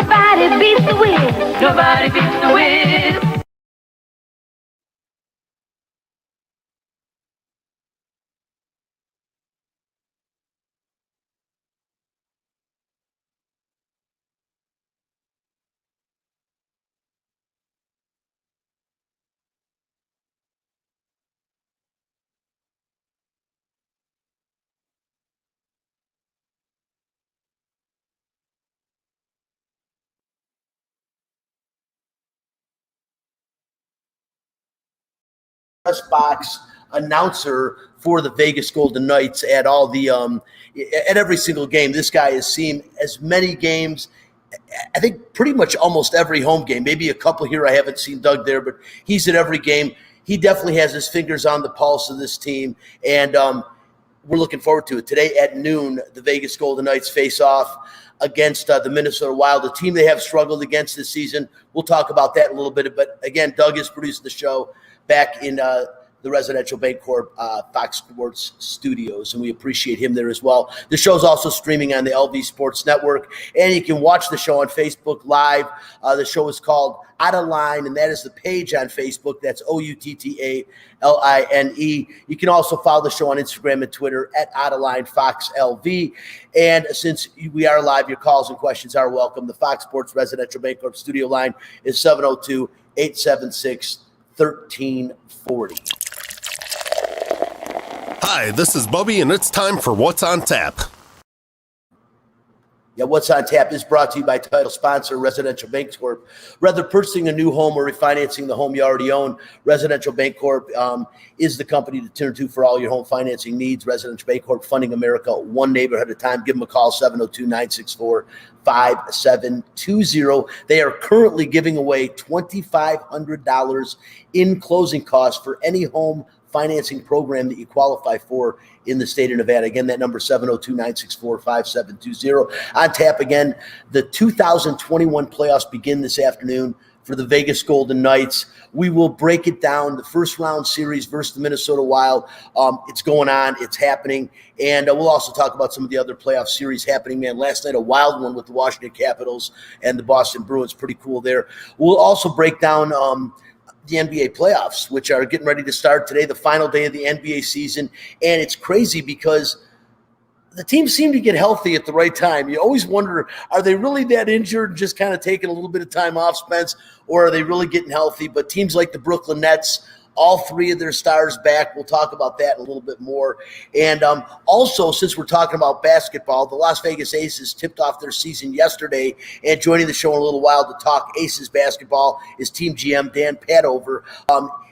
Nobody beats the Wiz. Nobody beats the Wiz. Press box announcer for the Vegas Golden Knights at all the at every single game. This guy has seen as many games, I think pretty much almost every home game. Maybe a couple here I haven't seen Doug there, but he's at every game. He definitely has his fingers on the pulse of this team, and we're looking forward to it. Today at noon, the Vegas Golden Knights face off against the Minnesota Wild, a team they have struggled against this season. We'll talk about that in a little bit, but again, Doug is producing the show back in the Residential Bancorp Fox Sports studios, and we appreciate him there as well. The show's also streaming on the LV Sports Network, and you can watch the show on Facebook Live. The show is called Outta Line, and that is the page on Facebook. That's OUTTALINE. You can also follow the show on Instagram and Twitter at Outta Line Fox LV. And since we are live, your calls and questions are welcome. The Fox Sports Residential Bancorp studio line is 702-876-1340. Hi, this is Bubby, and it's time for What's on Tap. Yeah, What's on Tap is brought to you by title sponsor Residential Bancorp. Whether purchasing a new home or refinancing the home you already own, Residential Bancorp is the company to turn to for all your home financing needs. Residential Bancorp, funding America one neighborhood at a time. Give them a call, 702-964-5720. They are currently giving away $2,500 in closing costs for any home financing program that you qualify for in the state of Nevada. Again, that number 702-964-5720. On tap again, the 2021 playoffs begin this afternoon for the Vegas Golden Knights. We will break it down. The first round series versus the Minnesota Wild. It's going on. It's happening. And we'll also talk about some of the other playoff series happening, man. Last night, a wild one with the Washington Capitals and the Boston Bruins. Pretty cool there. We'll also break down the NBA playoffs, which are getting ready to start today, the final day of the NBA season. And it's crazy because the teams seem to get healthy at the right time. You always wonder, are they really that injured, just kind of taking a little bit of time off, Spence, or are they really getting healthy? But teams like the Brooklyn Nets, all three of their stars back. We'll talk about that a little bit more. And also, since we're talking about basketball, the Las Vegas Aces tipped off their season yesterday. And joining the show in a little while to talk Aces basketball is team GM Dan Padover.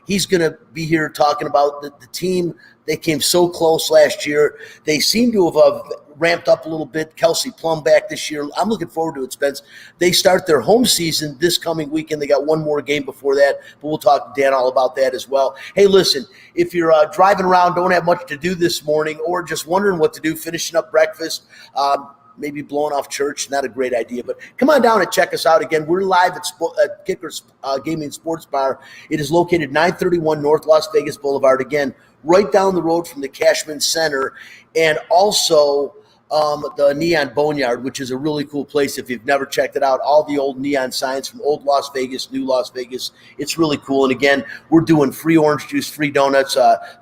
He's going to be here talking about the team. They came so close last year. They seem to have ramped up a little bit. Kelsey Plum back this year. I'm looking forward to it, Spence. They start their home season this coming weekend. They got one more game before that, but we'll talk to Dan all about that as well. Hey, listen, if you're driving around, don't have much to do this morning, or just wondering what to do, finishing up breakfast, maybe blowing off church, not a great idea, but come on down and check us out. Again, we're live at Kicker's Gaming Sports Bar. It is located 931 North Las Vegas Boulevard. Again, right down the road from the Cashman Center, and also the Neon Boneyard, which is a really cool place if you've never checked it out. All the old neon signs from old Las Vegas, new Las Vegas. It's really cool. And again, we're doing free orange juice, free donuts,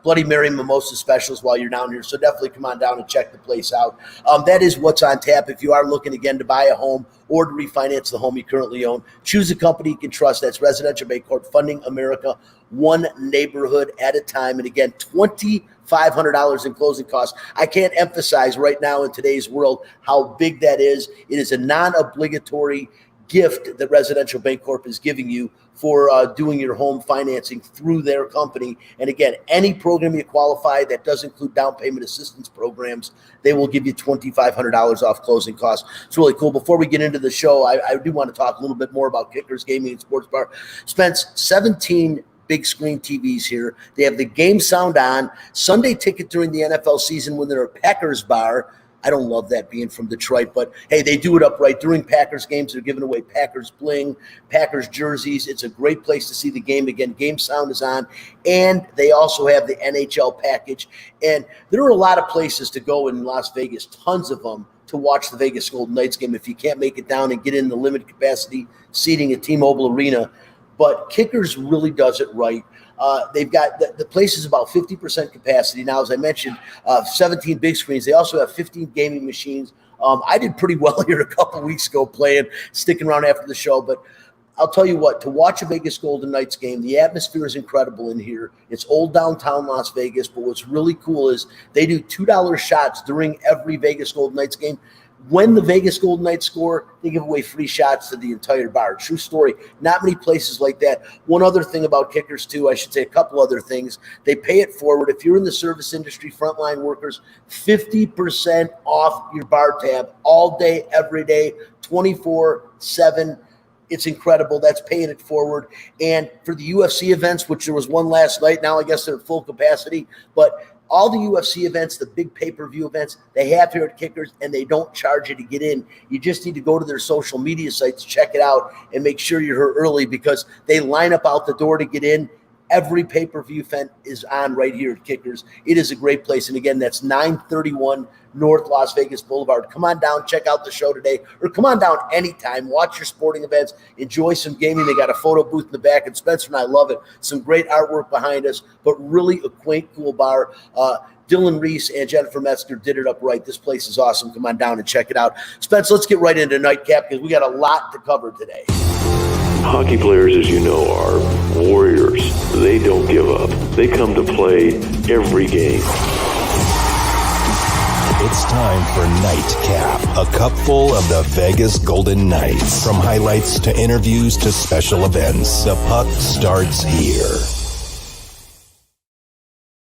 Bloody Mary mimosa specials while you're down here. So definitely come on down and check the place out. That is what's on tap. If you are looking again to buy a home or to refinance the home you currently own, choose a company you can trust. That's Residential Bancorp, funding America one neighborhood at a time. And again, $2,500 in closing costs. I can't emphasize right now in today's world how big that is. It is a non-obligatory gift that Residential Bancorp is giving you for doing your home financing through their company. And again, any program you qualify that does include down payment assistance programs, they will give you $2,500 off closing costs. It's really cool. Before we get into the show, I do want to talk a little bit more about Kickers Gaming and Sports Bar. Spence, 17 big screen TVs here. They have the game sound on. Sunday ticket during the NFL season when they're a Packers bar. I don't love that being from Detroit, but hey, they do it upright. During Packers games, they're giving away Packers bling, Packers jerseys. It's a great place to see the game. Again, game sound is on. And they also have the NHL package. And there are a lot of places to go in Las Vegas, tons of them, to watch the Vegas Golden Knights game if you can't make it down and get in the limited capacity seating at T-Mobile Arena. But Kickers really does it right. They've got the place is about 50% capacity now, as I mentioned. 17 big screens. They also have 15 gaming machines. I did pretty well here a couple weeks ago playing, sticking around after the show. But I'll tell you what, to watch a Vegas Golden Knights game, the atmosphere is incredible in here. It's old downtown Las Vegas, but what's really cool is they do $2 shots during every Vegas Golden Knights game. When the Vegas Golden Knights score, they give away free shots to the entire bar. True story. Not many places like that. One other thing about Kickers, too, I should say a couple other things. They pay it forward. If you're in the service industry, frontline workers, 50% off your bar tab all day, every day, 24/7. It's incredible. That's paying it forward. And for the UFC events, which there was one last night, now I guess they're at full capacity, but all the UFC events, the big pay-per-view events, they have here at Kickers, and they don't charge you to get in. You just need to go to their social media sites, check it out, and make sure you're here early because they line up out the door to get in. Every pay-per-view event is on right here at Kickers. It is a great place. And again, that's 931 North Las Vegas Boulevard. Come on down, check out the show today, or come on down anytime. Watch your sporting events, enjoy some gaming. They got a photo booth in the back, and Spencer and I love it. Some great artwork behind us, but really a quaint, cool bar. Dylan Reese and Jennifer Metzger did it up right. This place is awesome. Come on down and check it out. Spence, let's get right into Nightcap because we got a lot to cover today. Hockey players, as you know, are warriors. They don't give up. They come to play every game. It's time for Nightcap, a cupful of the Vegas Golden Knights. From highlights to interviews to special events, the puck starts here.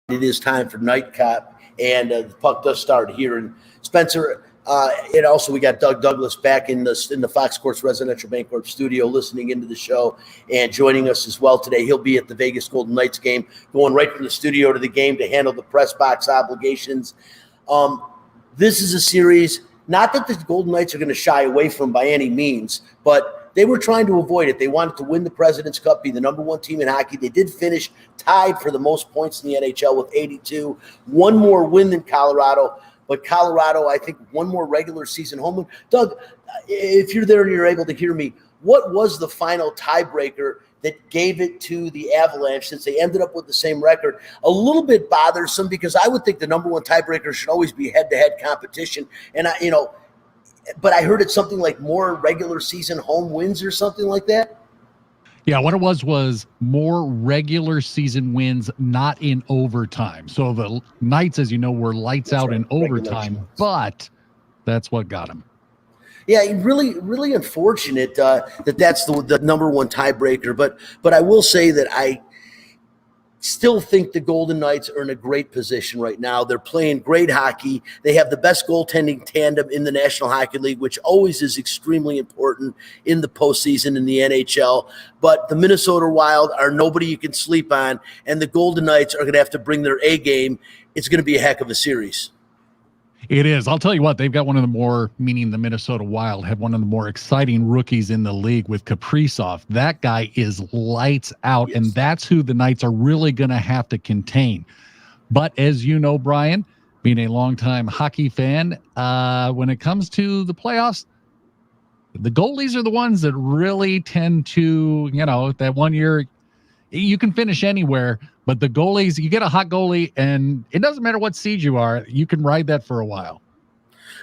It is time for Nightcap, and the puck does start here. And Spencer, and also we got Doug Douglas back in the Fox Sports Residential Bancorp studio listening into the show and joining us as well today. He'll be at the Vegas Golden Knights game, going right from the studio to the game to handle the press box obligations. This is a series, not that the Golden Knights are going to shy away from by any means, but they were trying to avoid it. They wanted to win the President's Cup, be the number one team in hockey. They did finish tied for the most points in the NHL with 82. One more win than Colorado, but Colorado, I think, one more regular season home win. Doug, if you're there and you're able to hear me, what was the final tiebreaker that gave it to the Avalanche since they ended up with the same record? A little bit bothersome because I would think the number one tiebreaker should always be head-to-head competition. And but I heard it's something like more regular season home wins or something like that. Yeah, what it was more regular season wins, not in overtime. So the Knights, as you know, were lights out in overtime, but that's what got them. Yeah, really, really unfortunate that's the number one tiebreaker. But I will say that I still think the Golden Knights are in a great position right now. They're playing great hockey. They have the best goaltending tandem in the National Hockey League, which always is extremely important in the postseason in the NHL. But the Minnesota Wild are nobody you can sleep on, and the Golden Knights are going to have to bring their A game. It's going to be a heck of a series. It is. I'll tell you what, they've got the Minnesota Wild have one of the more exciting rookies in the league with Kaprizov. That guy is lights out, and that's who the Knights are really going to have to contain. But as you know, Brian, being a longtime hockey fan, when it comes to the playoffs, the goalies are the ones that really tend to, that 1 year you can finish anywhere, but the goalies, you get a hot goalie, and it doesn't matter what seed you are, you can ride that for a while.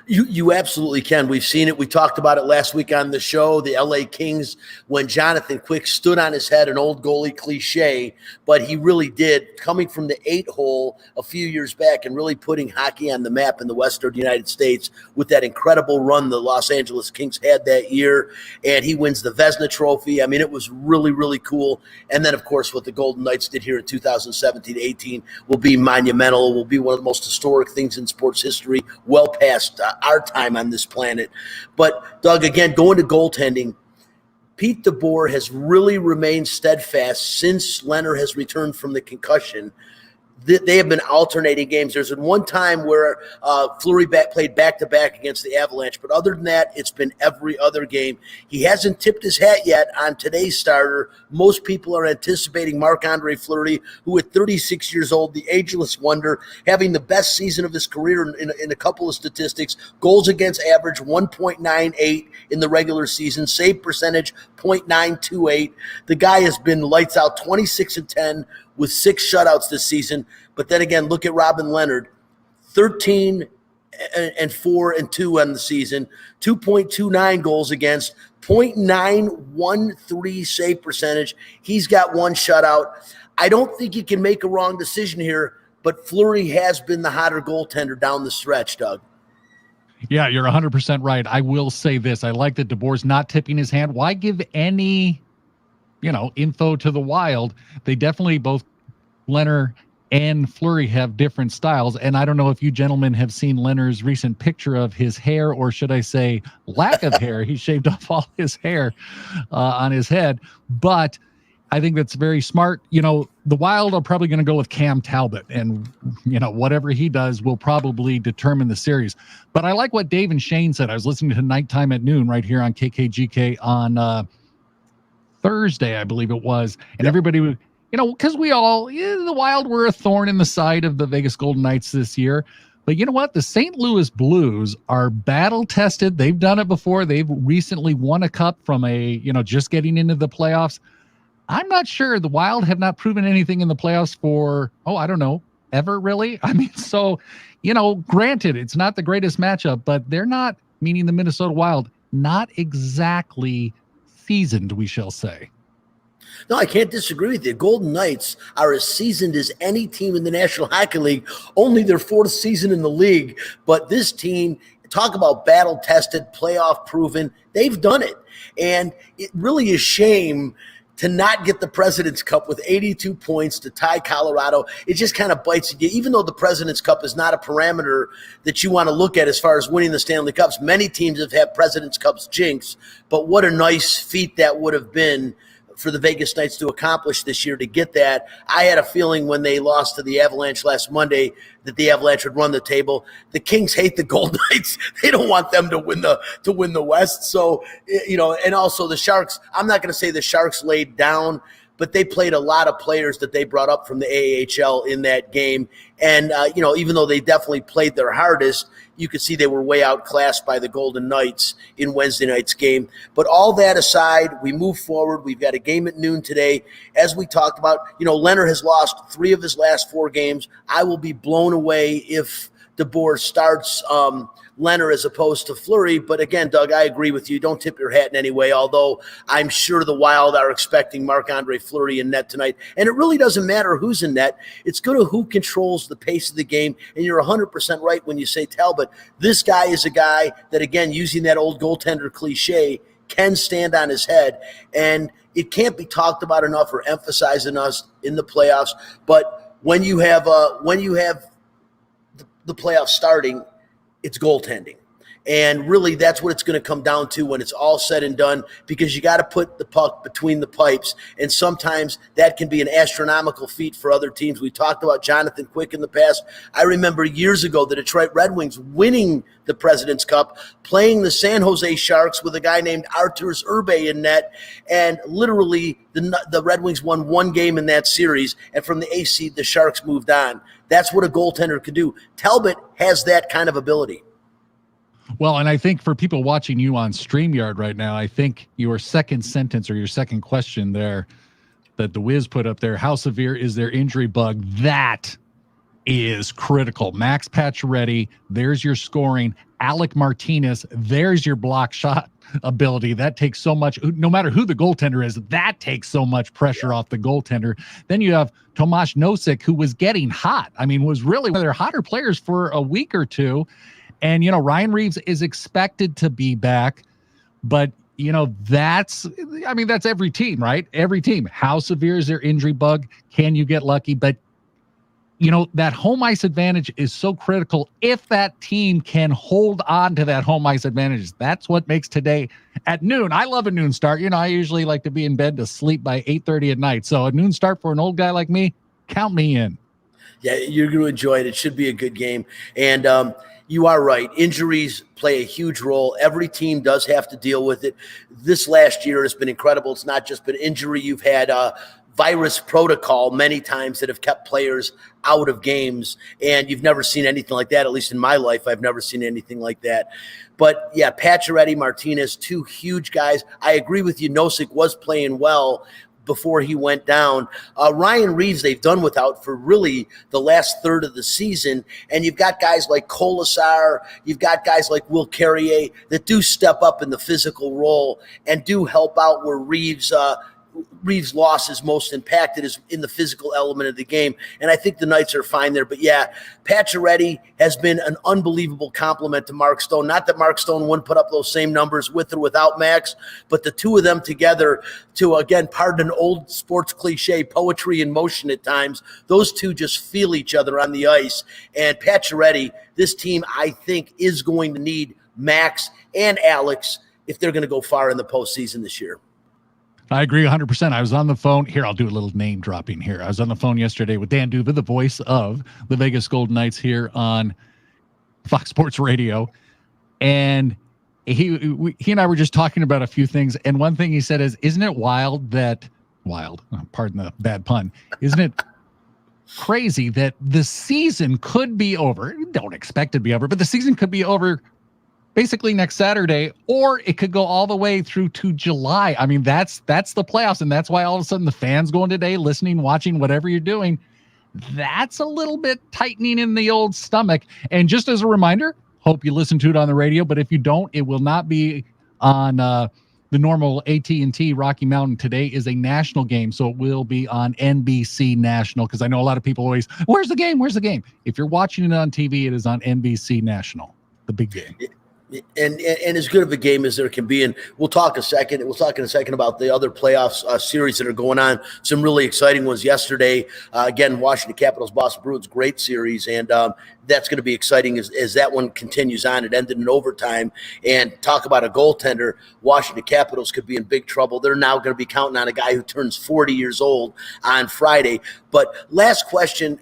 You absolutely can. We've seen it. We talked about it last week on the show, the LA Kings, when Jonathan Quick stood on his head, an old goalie cliche, but he really did, coming from the 8-hole a few years back and really putting hockey on the map in the Western United States with that incredible run the Los Angeles Kings had that year. And he wins the Vezina Trophy. I mean, it was really, really cool. And then, of course, what the Golden Knights did here in 2017-18 will be monumental. It will be one of the most historic things in sports history, well past our time on this planet. But Doug, again, going to goaltending, Pete DeBoer has really remained steadfast since Leonard has returned from the concussion. they have been alternating games. There's been one time where Fleury played back-to-back against the Avalanche, but other than that, it's been every other game. He hasn't tipped his hat yet on today's starter. Most people are anticipating Marc-Andre Fleury, who at 36 years old, the ageless wonder, having the best season of his career in a couple of statistics. Goals against average 1.98 in the regular season, save percentage 0.928. The guy has been lights out, 26-10 with 6 shutouts this season. But then again, look at Robin Leonard, 13-4-2 on the season, 2.29 goals against, 0.913 save percentage. He's got 1 shutout. I don't think you can make a wrong decision here, but Fleury has been the hotter goaltender down the stretch, Doug. Yeah, you're 100% right. I will say this. I like that DeBoer's not tipping his hand. Why give any, info to the Wild? They definitely, both Leonard and Fleury, have different styles. And I don't know if you gentlemen have seen Leonard's recent picture of his hair, or should I say lack of hair. He shaved off all his hair on his head. But I think that's very smart. The Wild are probably going to go with Cam Talbot, and whatever he does will probably determine the series. But I like what Dave and Shane said. I was listening to Nighttime at Noon right here on KKGK on Thursday, I believe it was, and everybody would, because we all, the Wild were a thorn in the side of the Vegas Golden Knights this year. But you know what? The St. Louis Blues are battle tested. They've done it before. They've recently won a cup from just getting into the playoffs. I'm not sure. The Wild have not proven anything in the playoffs for, I don't know, ever really. I mean, so, granted, it's not the greatest matchup, but they're not, meaning the Minnesota Wild, not exactly seasoned, we shall say. No, I can't disagree with you. Golden Knights are as seasoned as any team in the National Hockey League, only their 4th season in the league. But this team, talk about battle-tested, playoff-proven, they've done it. And it really is a shame to not get the President's Cup with 82 points to tie Colorado. It just kind of bites at you. Even though the President's Cup is not a parameter that you want to look at as far as winning the Stanley Cups, many teams have had President's Cups jinx, but what a nice feat that would have been for the Vegas Knights to accomplish this year to get that. I had a feeling when they lost to the Avalanche last Monday that the Avalanche would run the table. The Kings hate the Golden Knights. They don't want them to win the West. So, and also the Sharks, I'm not going to say the Sharks laid down, but they played a lot of players that they brought up from the AHL in that game. And, even though they definitely played their hardest, you could see they were way outclassed by the Golden Knights in Wednesday night's game. But all that aside, we move forward. We've got a game at noon today. As we talked about, Leonard has lost 3 of his last 4 games. I will be blown away if DeBoer starts Leonard as opposed to Fleury. But again, Doug, I agree with you. Don't tip your hat in any way, although I'm sure the Wild are expecting Marc-Andre Fleury in net tonight. And it really doesn't matter who's in net. It's good to who controls the pace of the game. And you're 100% right when you say Talbot. This guy is a guy that, again, using that old goaltender cliche, can stand on his head. And it can't be talked about enough or emphasized enough in the playoffs. But when you have the playoffs starting, it's goaltending. And really, that's what it's going to come down to when it's all said and done, because you got to put the puck between the pipes. And sometimes that can be an astronomical feat for other teams. We talked about Jonathan Quick in the past. I remember years ago the Detroit Red Wings winning the President's Cup, playing the San Jose Sharks with a guy named Arturs Urbe in net. And literally, the Red Wings won 1 game in that series. And from the AC, the Sharks moved on. That's what a goaltender could do. Talbot has that kind of ability. Well, and I think for people watching you on StreamYard right now, I think your second sentence or your second question there that the Wiz put up there, how severe is their injury bug? That is critical. Max Pacioretty, there's your scoring. Alec Martinez, there's your block shot ability. That takes so much, no matter who the goaltender is, that takes so much pressure off the goaltender. Then you have Tomas Nosek, who was getting hot. I mean, was really one of their hotter players for a week or two. And, Ryan Reeves is expected to be back, but, that's every team, right? Every team. How severe is their injury bug? Can you get lucky? But, that home ice advantage is so critical. If that team can hold on to that home ice advantage, that's what makes today at noon. I love a noon start. I usually like to be in bed to sleep by 8:30 at night. So a noon start for an old guy like me, count me in. Yeah, you're going to enjoy it. It should be a good game. And you are right. Injuries play a huge role. Every team does have to deal with it. This last year has been incredible. It's not just been injury. You've had virus protocol many times that have kept players out of games, and you've never seen anything like that. At least in my life, I've never seen anything like that. But yeah, Pacioretty, Martinez, two huge guys. I agree with you. Nosek was playing well before he went down. Ryan Reeves, they've done without for really the last third of the season. And you've got guys like Colasar, you've got guys like Will Carrier that do step up in the physical role and do help out where Reeves' loss is most impacted is in the physical element of the game. And I think the Knights are fine there. But yeah, Pacioretty has been an unbelievable compliment to Mark Stone. Not that Mark Stone wouldn't put up those same numbers with or without Max, but the two of them together to, again, pardon an old sports cliche, poetry in motion at times, those two just feel each other on the ice. And Pacioretty, this team, I think, is going to need Max and Alex if they're going to go far in the postseason this year. I agree 100%. I was on the phone. Here, I'll do a little name dropping here. I was on the phone yesterday with Dan Duva, the voice of the Vegas Golden Knights here on Fox Sports Radio. And he and I were just talking about a few things. And one thing he said is, isn't it wild, pardon the bad pun, isn't it crazy that the season could be over? Don't expect it to be over, but the season could be over basically next Saturday, or it could go all the way through to July. I mean, that's the playoffs, and that's why all of a sudden the fans going today, listening, watching, whatever you're doing, that's a little bit tightening in the old stomach. And just as a reminder, hope you listen to it on the radio, but if you don't, it will not be on the normal AT&T Rocky Mountain. Today is a national game, so it will be on NBC National, because I know a lot of people always, where's the game? If you're watching it on TV, it is on NBC National, the big game. And as good of a game as there can be. And we'll talk in a second about the other playoffs series that are going on. Some really exciting ones yesterday. Again, Washington Capitals, Boston Bruins, great series. And that's going to be exciting as that one continues on. It ended in overtime. And talk about a goaltender. Washington Capitals could be in big trouble. They're now going to be counting on a guy who turns 40 years old on Friday. But last question,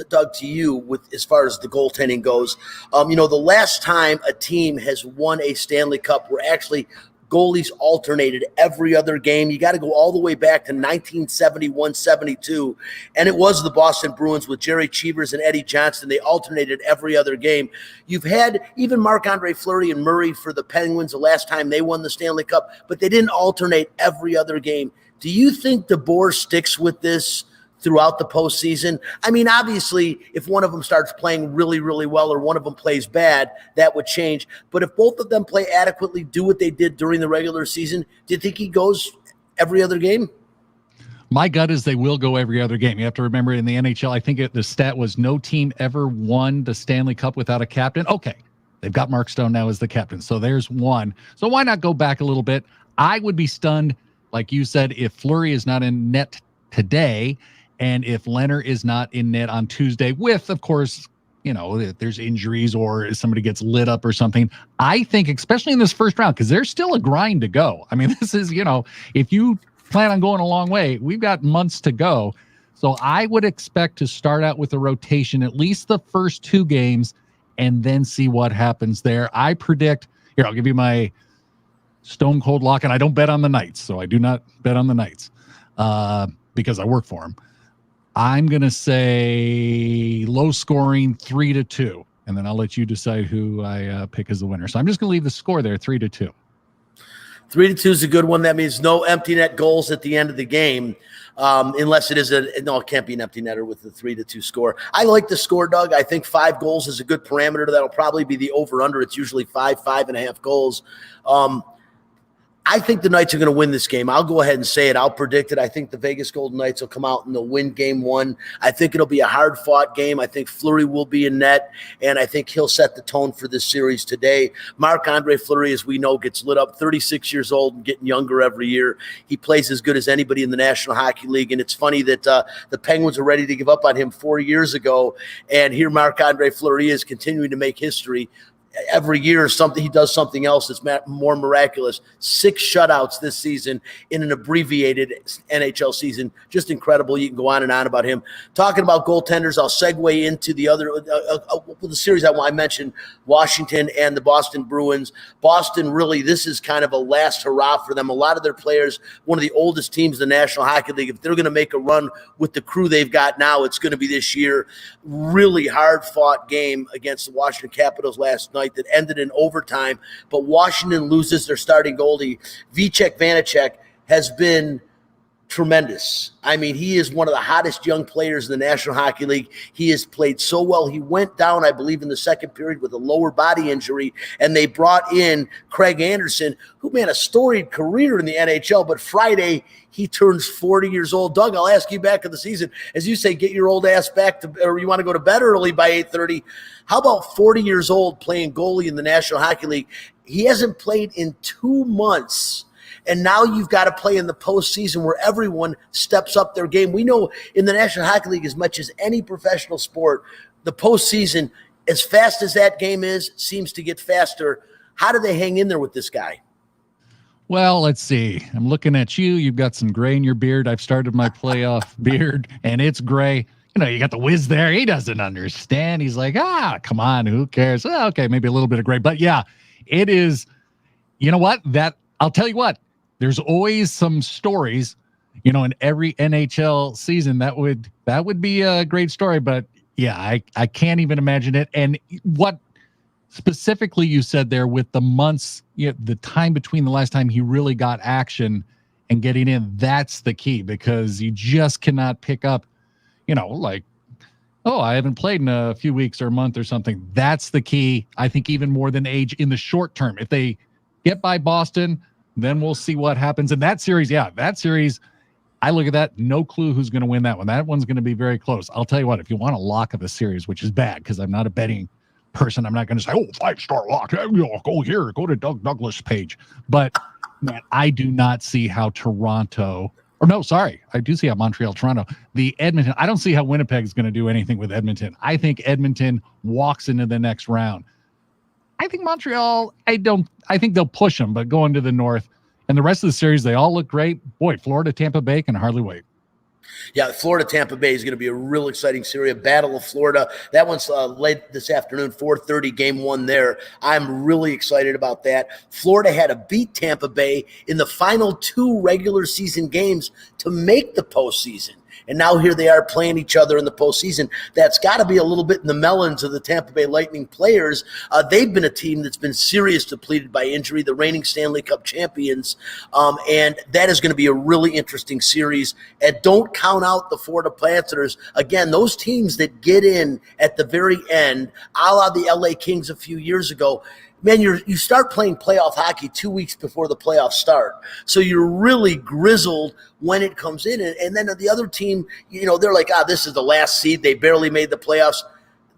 Doug, to you, with as far as the goaltending goes. The last time a team has won a Stanley Cup where actually goalies alternated every other game, you got to go all the way back to 1971-72, and it was the Boston Bruins with Jerry Cheevers and Eddie Johnston. They alternated every other game. You've had even Marc-Andre Fleury and Murray for the Penguins the last time they won the Stanley Cup, but they didn't alternate every other game. Do you think DeBoer sticks with this throughout the postseason? I mean, obviously, if one of them starts playing really, really well or one of them plays bad, that would change. But if both of them play adequately, do what they did during the regular season, do you think he goes every other game? My gut is they will go every other game. You have to remember, in the NHL, I think the stat was no team ever won the Stanley Cup without a captain. Okay, they've got Mark Stone now as the captain, so there's one. So why not go back a little bit? I would be stunned, like you said, if Fleury is not in net today, and if Leonard is not in net on Tuesday, with, of course, if there's injuries or if somebody gets lit up or something. I think, especially in this first round, because there's still a grind to go. I mean, this is, if you plan on going a long way, we've got months to go. So I would expect to start out with a rotation, at least the first two games, and then see what happens there. I predict, here, I'll give you my stone cold lock, and I don't bet on the Knights, so I do not bet on the Knights because I work for them. I'm going to say low scoring 3-2, and then I'll let you decide who I pick as the winner. So I'm just going to leave the score there, 3-2. 3-2 is a good one. That means no empty net goals at the end of the game, unless it is it can't be an empty netter with the 3-2 score. I like the score, Doug. I think 5 goals is a good parameter. That'll probably be the over-under. It's usually 5.5 goals. I think the Knights are going to win this game. I'll go ahead and say it. I'll predict it. I think the Vegas Golden Knights will come out and they'll win game 1. I think it'll be a hard-fought game. I think Fleury will be in net, and I think he'll set the tone for this series today. Marc-Andre Fleury, as we know, gets lit up, 36 years old and getting younger every year. He plays as good as anybody in the National Hockey League, and it's funny that the Penguins are ready to give up on him 4 years ago, and here Marc-Andre Fleury is continuing to make history. every year he does something else that's more miraculous. 6 shutouts this season in an abbreviated NHL season. Just incredible. You can go on and on about him. Talking about goaltenders, I'll segue into the other the series I mentioned, Washington and the Boston Bruins. Boston, really, this is kind of a last hurrah for them. A lot of their players, one of the oldest teams in the National Hockey League, if they're going to make a run with the crew they've got now, it's going to be this year. Really hard-fought game against the Washington Capitals last night that ended in overtime, but Washington loses their starting goalie. Vitek Vanacek has been tremendous. I mean, he is one of the hottest young players in the National Hockey League. He has played so well. He went down, I believe, in the second period with a lower body injury, and they brought in Craig Anderson, who, man, a storied career in the NHL, but Friday he turns 40 years old. Doug, I'll ask you back in the season, as you say, get your old ass back to, or you want to go to bed early by 8:30. How about 40 years old playing goalie in the National Hockey League? He hasn't played in 2 months. And now you've got to play in the postseason where everyone steps up their game. We know in the National Hockey League, as much as any professional sport, the postseason, as fast as that game is, seems to get faster. How do they hang in there with this guy? Well, let's see. I'm looking at you. You've got some gray in your beard. I've started my playoff beard, and it's gray. You know, you got the whiz there. He doesn't understand. He's like, come on, who cares? Oh, okay, maybe a little bit of gray. But yeah, it is. You know what? I'll tell you what. There's always some stories, in every NHL season that would be a great story. But yeah, I can't even imagine it. And what specifically you said there with the months, the time between the last time he really got action and getting in, that's the key, because you just cannot pick up, like, oh, I haven't played in a few weeks or a month or something. That's the key. I think even more than age in the short term. If they get by Boston, then we'll see what happens in that series. Yeah, that series, I look at that, no clue who's going to win that one. That one's going to be very close. I'll tell you what, if you want a lock of a series, which is bad because I'm not a betting person, I'm not going to say, 5-star lock. Go here, go to Doug Douglas page. But man, I do not see how I do see how Montreal, the Edmonton, I don't see how Winnipeg's going to do anything with Edmonton. I think Edmonton walks into the next round. I think Montreal, I think they'll push them, but going to the north. And the rest of the series, they all look great. Boy, Florida, Tampa Bay can hardly wait. Yeah, Florida-Tampa Bay is going to be a real exciting series. A Battle of Florida. That one's late this afternoon, 4:30, game 1 there. I'm really excited about that. Florida had to beat Tampa Bay in the final 2 regular season games to make the postseason. And now here they are playing each other in the postseason. That's got to be a little bit in the melons of the Tampa Bay Lightning players. They've been a team that's been seriously depleted by injury, the reigning Stanley Cup champions. And that is going to be a really interesting series. And don't count out the Florida Panthers. Again, those teams that get in at the very end, a la the LA Kings a few years ago, man, you start playing playoff hockey 2 weeks before the playoffs start. So you're really grizzled when it comes in. And then the other team, they're like, this is the last seed. They barely made the playoffs.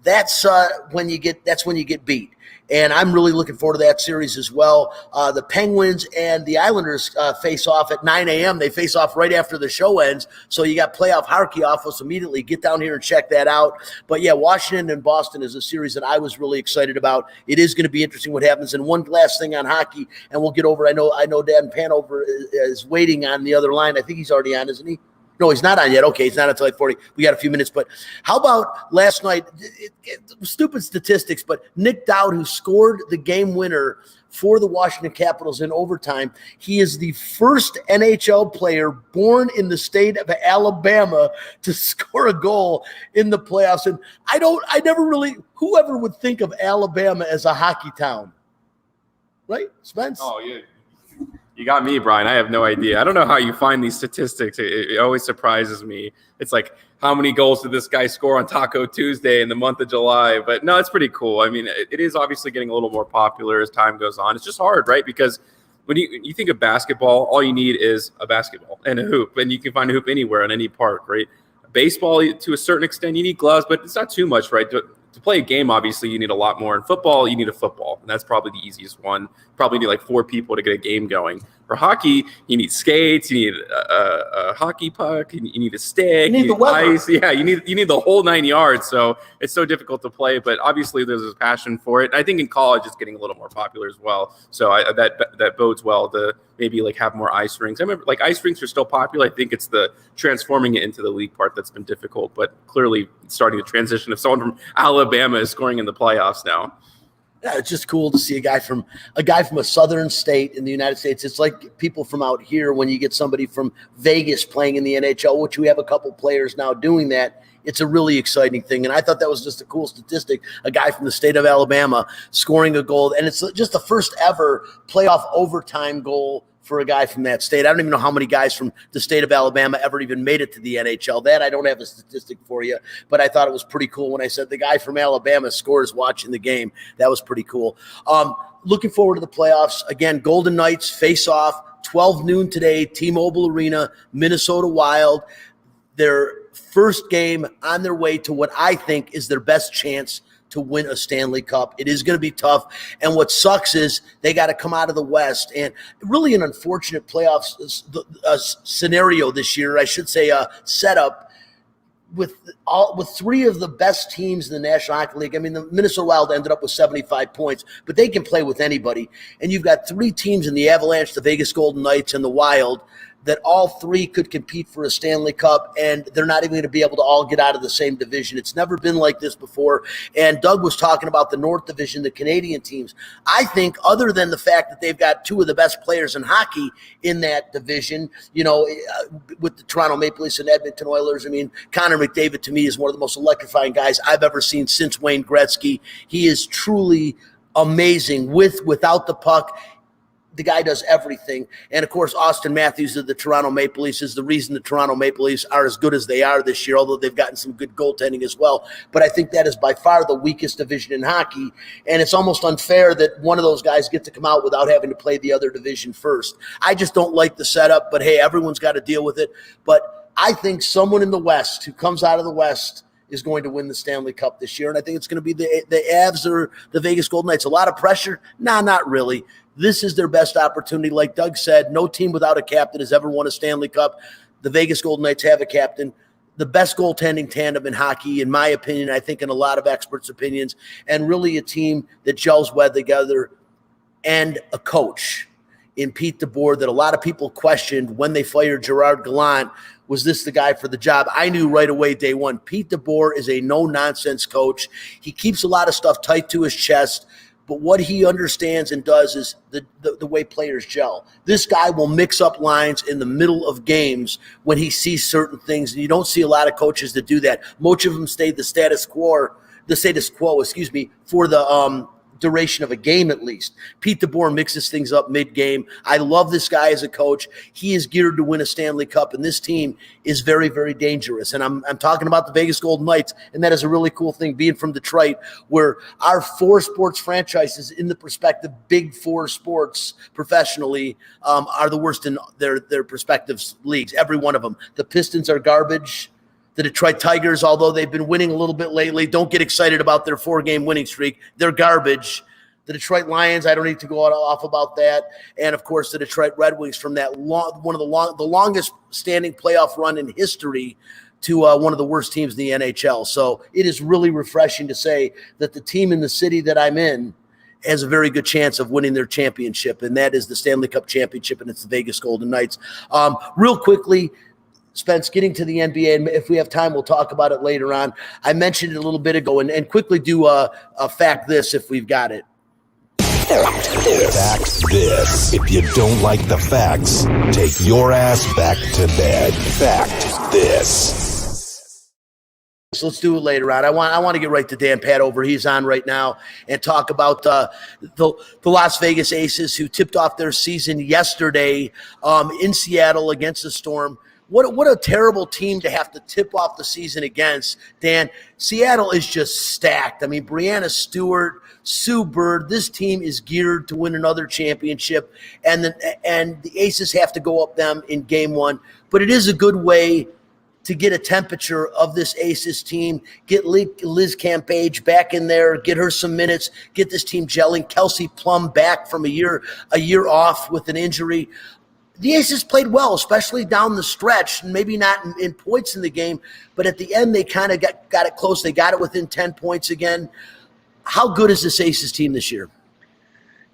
That's when you get beat. And I'm really looking forward to that series as well. The Penguins and the Islanders face off at 9 a.m. They face off right after the show ends. So you got playoff hockey off us immediately. Get down here and check that out. But, yeah, Washington and Boston is a series that I was really excited about. It is going to be interesting what happens. And one last thing on hockey, and we'll get over. I know Dan Panover is waiting on the other line. I think he's already on, isn't he? No, he's not on yet. Okay, he's not until like 40. We got a few minutes. But how about last night? Stupid statistics, but Nick Dowd, who scored the game winner for the Washington Capitals in overtime, he is the first NHL player born in the state of Alabama to score a goal in the playoffs. And whoever would think of Alabama as a hockey town, right, Spence? Oh, yeah. You got me, Brian. I have no idea. I don't know how you find these statistics. It always surprises me. It's like, how many goals did this guy score on Taco Tuesday in the month of July? But no, it's pretty cool. I mean, it is obviously getting a little more popular as time goes on. It's just hard, right? Because when you think of basketball, all you need is a basketball and a hoop, and you can find a hoop anywhere in any park, right? Baseball, to a certain extent, you need gloves, but it's not too much, right? To play a game, obviously, you need a lot more. In football, you need a football, and that's probably the easiest one. Probably need like 4 people to get a game going. For hockey, you need skates, you need a hockey puck, you need a stick, you need the ice. Yeah, you need the whole 9 yards. So it's so difficult to play, but obviously there's a passion for it. I think in college it's getting a little more popular as well. So that bodes well to maybe like have more ice rinks. I remember like ice rinks are still popular. I think it's the transforming it into the league part that's been difficult, but clearly starting to transition. If someone from Alabama is scoring in the playoffs now. Yeah, it's just cool to see a guy from a southern state in the United States. It's like people from out here when you get somebody from Vegas playing in the NHL, which we have a couple players now doing that. It's a really exciting thing. And I thought that was just a cool statistic, a guy from the state of Alabama scoring a goal. And it's just the first ever playoff overtime goal for a guy from that state. I don't even know how many guys from the state of Alabama ever even made it to the NHL. That I don't have a statistic for you, but I thought it was pretty cool when I said the guy from Alabama scores watching the game. That was pretty cool. Looking forward to the playoffs. Again, Golden Knights face off 12 noon today, T-Mobile Arena, Minnesota Wild. Their first game on their way to what I think is their best chance to win a Stanley Cup. It is going to be tough. And what sucks is they got to come out of the West. And really an unfortunate playoffs scenario this year, I should say, setup with three of the best teams in the National Hockey League. I mean, the Minnesota Wild ended up with 75 points, but they can play with anybody. And you've got three teams in the Avalanche, the Vegas Golden Knights, and the Wild that all three could compete for a Stanley Cup, and they're not even going to be able to all get out of the same division. It's never been like this before. And Doug was talking about the North Division, the Canadian teams. I think other than the fact that they've got two of the best players in hockey in that division, with the Toronto Maple Leafs and Edmonton Oilers, I mean, Connor McDavid to me is one of the most electrifying guys I've ever seen since Wayne Gretzky. He is truly amazing without the puck. The guy does everything. And, of course, Austin Matthews of the Toronto Maple Leafs is the reason the Toronto Maple Leafs are as good as they are this year, although they've gotten some good goaltending as well. But I think that is by far the weakest division in hockey, and it's almost unfair that one of those guys get to come out without having to play the other division first. I just don't like the setup, but, hey, everyone's got to deal with it. But I think someone in the West who comes out of the West is going to win the Stanley Cup this year, and I think it's going to be the Avs or the Vegas Golden Knights. A lot of pressure? Nah, not really. This is their best opportunity. Like Doug said, no team without a captain has ever won a Stanley Cup. The Vegas Golden Knights have a captain. The best goaltending tandem in hockey, in my opinion, I think in a lot of experts' opinions, and really a team that gels well together, and a coach in Pete DeBoer that a lot of people questioned when they fired Gerard Gallant. Was this the guy for the job? I knew right away, day one, Pete DeBoer is a no-nonsense coach. He keeps a lot of stuff tight to his chest. But what he understands and does is the way players gel. This guy will mix up lines in the middle of games when he sees certain things, and you don't see a lot of coaches that do that. Most of them stay the status quo, for the duration of a game at least. Pete DeBoer mixes things up mid-game. I love this guy as a coach. He is geared to win a Stanley Cup, and this team is very, very dangerous. And I'm talking about the Vegas Golden Knights, and that is a really cool thing, being from Detroit, where our four sports franchises in the prospective big four sports professionally are the worst in their respective leagues, every one of them. The Pistons are garbage. The Detroit Tigers, although they've been winning a little bit lately, don't get excited about their 4-game winning streak. They're garbage. The Detroit Lions, I don't need to go off about that. And, of course, the Detroit Red Wings from that one of the longest standing playoff run in history to one of the worst teams in the NHL. So it is really refreshing to say that the team in the city that I'm in has a very good chance of winning their championship, and that is the Stanley Cup championship, and it's the Vegas Golden Knights. Real quickly, Spence, getting to the NBA, and if we have time, we'll talk about it later on. I mentioned it a little bit ago, and quickly do a fact this if we've got it. Fact this. If you don't like the facts, take your ass back to bed. Fact this. So let's do it later on. I want to get right to Dan Padover. He's on right now, and talk about the Las Vegas Aces, who tipped off their season yesterday in Seattle against the Storm. What a terrible team to have to tip off the season against, Dan. Seattle is just stacked. I mean, Breanna Stewart, Sue Bird, this team is geared to win another championship, and the Aces have to go up them in game one. But it is a good way to get a temperature of this Aces team, get Liz Campage back in there, get her some minutes, get this team gelling. Kelsey Plum back from a year off with an injury. The Aces played well, especially down the stretch, maybe not in points in the game, but at the end they kind of got it close. They got it within 10 points again. How good is this Aces team this year?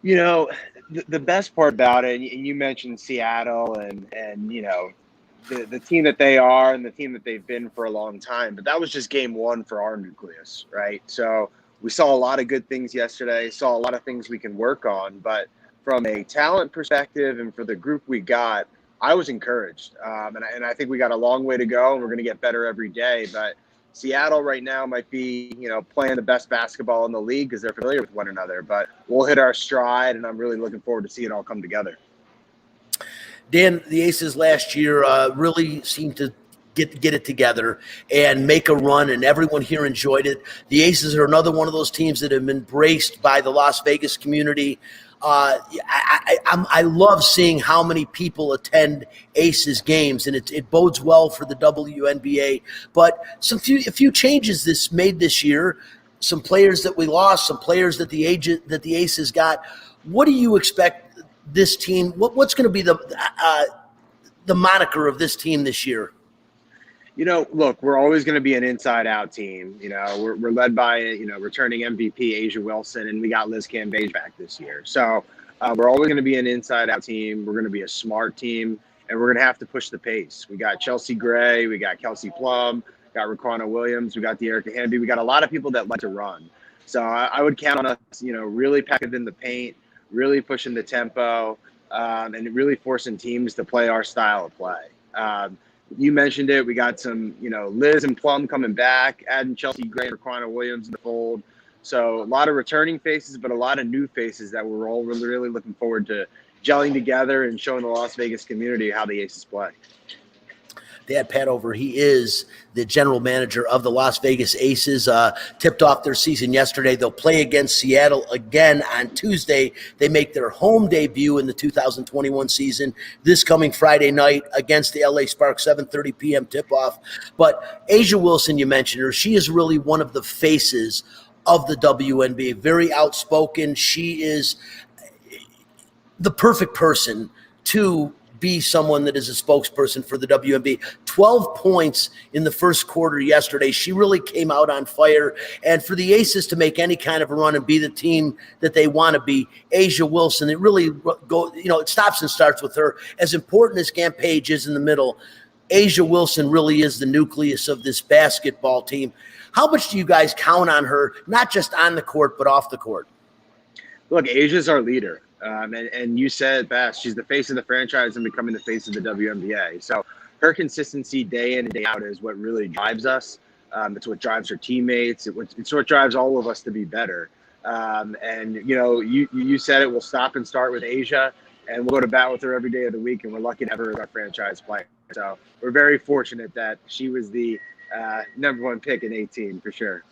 You know, the best part about it, and you mentioned Seattle and you know, the team that they are and the team that they've been for a long time, but that was just game one for our nucleus, right? So we saw a lot of good things yesterday, saw a lot of things we can work on, but from a talent perspective and for the group we got, I was encouraged. And I think we got a long way to go, and we're going to get better every day. But Seattle right now might be, you know, playing the best basketball in the league because they're familiar with one another. But we'll hit our stride, and I'm really looking forward to see it all come together. Dan, the Aces last year really seemed to get it together and make a run, and everyone here enjoyed it. The Aces are another one of those teams that have been embraced by the Las Vegas community. I love seeing how many people attend Aces games, and it bodes well for the WNBA. But a few changes this made this year. Some players that we lost, some players that the Aces got. What do you expect this team? What's going to be the moniker of this team this year? You know, look, we're always going to be an inside-out team. You know, we're led by, you know, returning MVP Asia Wilson, and we got Liz Cambage back this year. So we're always going to be an inside-out team. We're going to be a smart team, and we're going to have to push the pace. We got Chelsea Gray, we got Kelsey Plum, got Raquana Williams, we got De'Erica Hamby. We got a lot of people that like to run. So I would count on us, you know, really packing in the paint, really pushing the tempo, and really forcing teams to play our style of play. You mentioned it. We got some, you know, Liz and Plum coming back, adding Chelsea Gray and Raquana Williams in the fold. So a lot of returning faces, but a lot of new faces that we're all really looking forward to gelling together and showing the Las Vegas community how the Aces play. Dad Padover, he is the general manager of the Las Vegas Aces. Tipped off their season yesterday. They'll play against Seattle again on Tuesday. They make their home debut in the 2021 season this coming Friday night against the LA Sparks, 7:30 p.m. tip-off. But Asia Wilson, you mentioned her. She is really one of the faces of the WNBA, very outspoken. She is the perfect person to be someone that is a spokesperson for the WNBA. 12 points in the first quarter yesterday. She really came out on fire. And for the Aces to make any kind of a run and be the team that they want to be, Asia Wilson, it really it stops and starts with her. As important as Campage is in the middle, Asia Wilson really is the nucleus of this basketball team. How much do you guys count on her, not just on the court, but off the court? Look, Asia's our leader. And you said it best. She's the face of the franchise and becoming the face of the WNBA. So her consistency day in and day out is what really drives us. It's what drives her teammates. It's what drives all of us to be better. And, you know, you said it. We'll stop and start with Asia, and we'll go to bat with her every day of the week, and we're lucky to have her as our franchise player. So we're very fortunate that she was the number one pick in 18 for sure.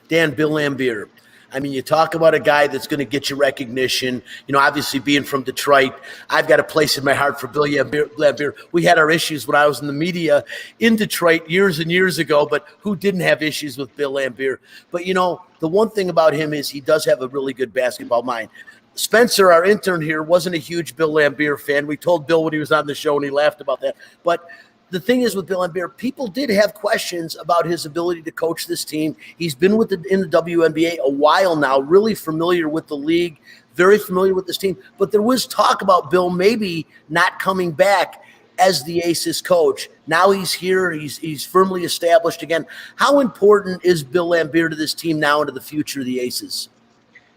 Dan, Bill Laimbeer. I mean, you talk about a guy that's going to get you recognition. You know, obviously being from Detroit, I've got a place in my heart for Bill Laimbeer. We had our issues when I was in the media in Detroit years and years ago, but who didn't have issues with Bill Laimbeer? But, you know, the one thing about him is he does have a really good basketball mind. Spencer, our intern here, wasn't a huge Bill Laimbeer fan. We told Bill when he was on the show, and he laughed about that. But the thing is with Bill Laimbeer, people did have questions about his ability to coach this team. He's been in the WNBA a while now, really familiar with the league, very familiar with this team. But there was talk about Bill maybe not coming back as the Aces coach. Now he's here. He's firmly established again. How important is Bill Laimbeer to this team now and to the future of the Aces?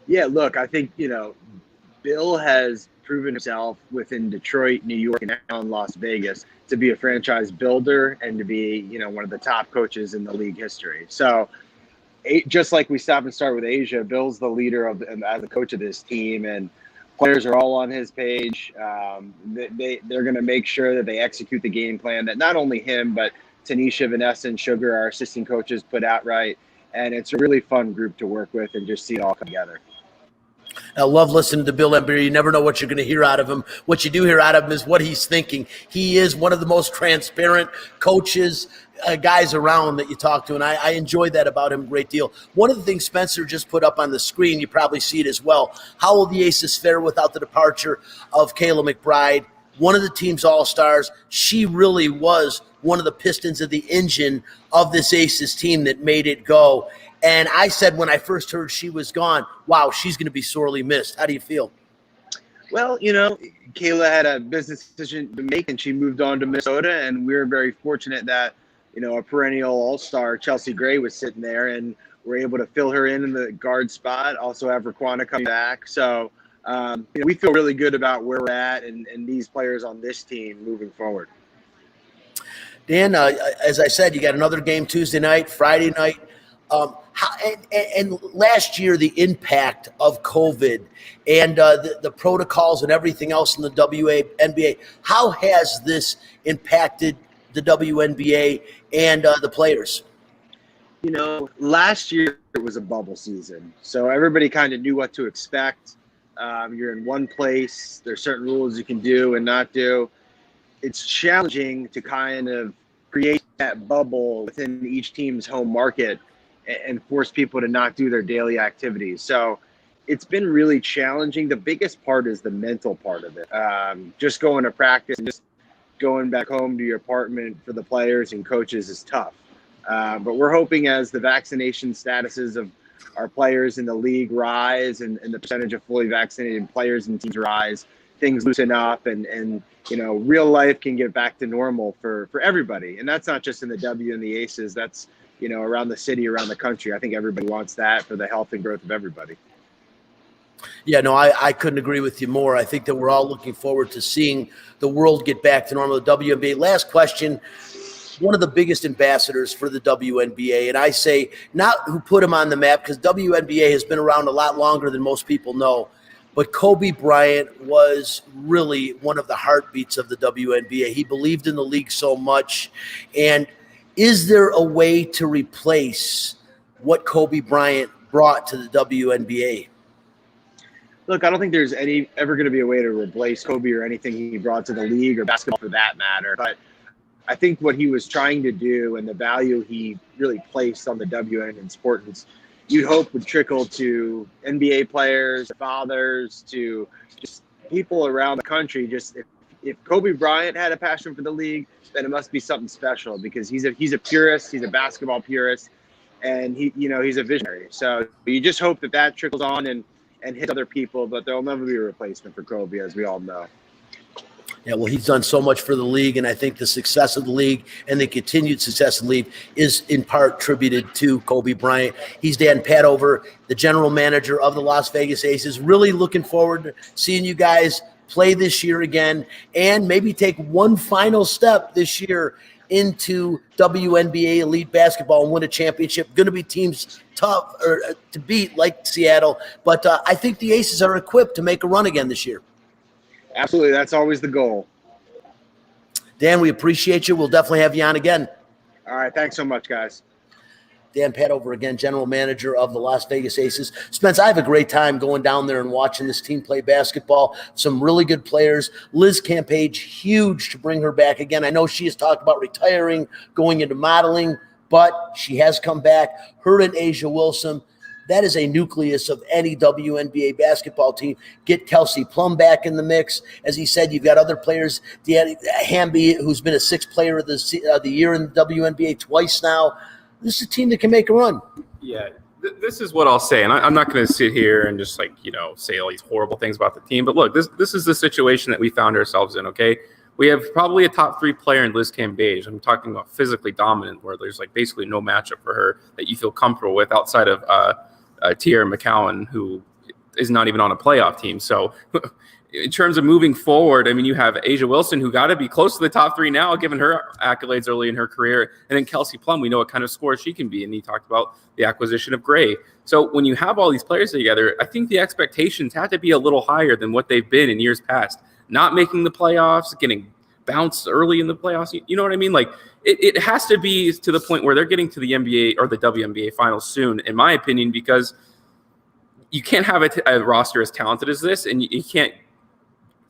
Yeah, look, I think, you know, Bill has proven himself within Detroit, New York, and now in Las Vegas to be a franchise builder and to be, you know, one of the top coaches in the league history. So just like we stop and start with Asia, Bill's the leader as the coach of this team, and players are all on his page. They're going to make sure that they execute the game plan that not only him, but Tanisha, Vanessa, and Sugar, our assistant coaches, put out right. And it's a really fun group to work with and just see it all come together. I love listening to Bill Embiid. You never know what you're going to hear out of him. What you do hear out of him is what he's thinking. He is one of the most transparent coaches, guys around that you talk to, and I enjoy that about him a great deal. One of the things Spencer just put up on the screen, you probably see it as well. How will the Aces fare without the departure of Kayla McBride, one of the team's all-stars? She really was one of the pistons of the engine of this Aces team that made it go. And I said when I first heard she was gone, wow, she's going to be sorely missed. How do you feel? Well, Kayla had a business decision to make, and she moved on to Minnesota, and we were very fortunate that, a perennial all-star, Chelsea Gray, was sitting there, and we're able to fill her in the guard spot, also have Raquana coming back. So, we feel really good about where we're at and these players on this team moving forward. Dan, as I said, you got another game Tuesday night, Friday night. And last year, the impact of COVID and the protocols and everything else in the WNBA, how has this impacted the WNBA and the players? Last year it was a bubble season, so everybody kind of knew what to expect. You're in one place. There's certain rules you can do and not do. It's challenging to kind of create that bubble within each team's home market and force people to not do their daily activities. So it's been really challenging. The biggest part is the mental part of it. Just going to practice and just going back home to your apartment for the players and coaches is tough. But we're hoping as the vaccination statuses of our players in the league rise and the percentage of fully vaccinated players and teams rise, things loosen up and real life can get back to normal for everybody. And that's not just in the W and the Aces. That's around the city, around the country. I think everybody wants that for the health and growth of everybody. Yeah, no, I couldn't agree with you more. I think that we're all looking forward to seeing the world get back to normal. The WNBA. Last question. One of the biggest ambassadors for the WNBA, and I say not who put him on the map, because WNBA has been around a lot longer than most people know, but Kobe Bryant was really one of the heartbeats of the WNBA. He believed in the league so much. And is there a way to replace what Kobe Bryant brought to the WNBA? Look, I don't think there's ever going to be a way to replace Kobe or anything he brought to the league or basketball for that matter. But I think what he was trying to do and the value he really placed on the WN and importance, you'd hope would trickle to NBA players, fathers, to just people around the country. Just if Kobe Bryant had a passion for the league, then it must be something special, because he's a purist, he's a basketball purist, and he's a visionary. So you just hope that trickles on and hits other people, but there'll never be a replacement for Kobe, as we all know. Yeah, well, he's done so much for the league, and I think the success of the league and the continued success of the league is in part attributed to Kobe Bryant. He's Dan Padover, the general manager of the Las Vegas Aces. Really looking forward to seeing you guys play this year again and maybe take one final step this year into WNBA elite basketball and win a championship. Going to be teams tough to beat like Seattle, but I think the Aces are equipped to make a run again this year. Absolutely. That's always the goal. Dan, we appreciate you. We'll definitely have you on again. All right. Thanks so much, guys. Dan Padover, again, general manager of the Las Vegas Aces. Spence, I have a great time going down there and watching this team play basketball. Some really good players. Liz Campage, huge to bring her back again. I know she has talked about retiring, going into modeling, but she has come back. Her and Asia Wilson. That is a nucleus of any WNBA basketball team. Get Kelsey Plum back in the mix. As he said, you've got other players. Deanna Hamby, who's been a sixth player of the year in the WNBA twice now. This is a team that can make a run. Yeah, this is what I'll say. And I'm not going to sit here and just say all these horrible things about the team. But look, this is the situation that we found ourselves in, okay? We have probably a top 3 player in Liz Cambage. I'm talking about physically dominant, where there's basically no matchup for her that you feel comfortable with outside of Tierra McCowan, who is not even on a playoff team. So in terms of moving forward, I mean, you have Asia Wilson, who got to be close to the top 3 now, given her accolades early in her career. And then Kelsey Plum, we know what kind of scorer she can be. And he talked about the acquisition of Gray. So when you have all these players together, I think the expectations have to be a little higher than what they've been in years past. Not making the playoffs, getting bounced early in the playoffs. You know what I mean? It has to be to the point where they're getting to the NBA or the WNBA finals soon, in my opinion, because you can't have a roster as talented as this, and you can't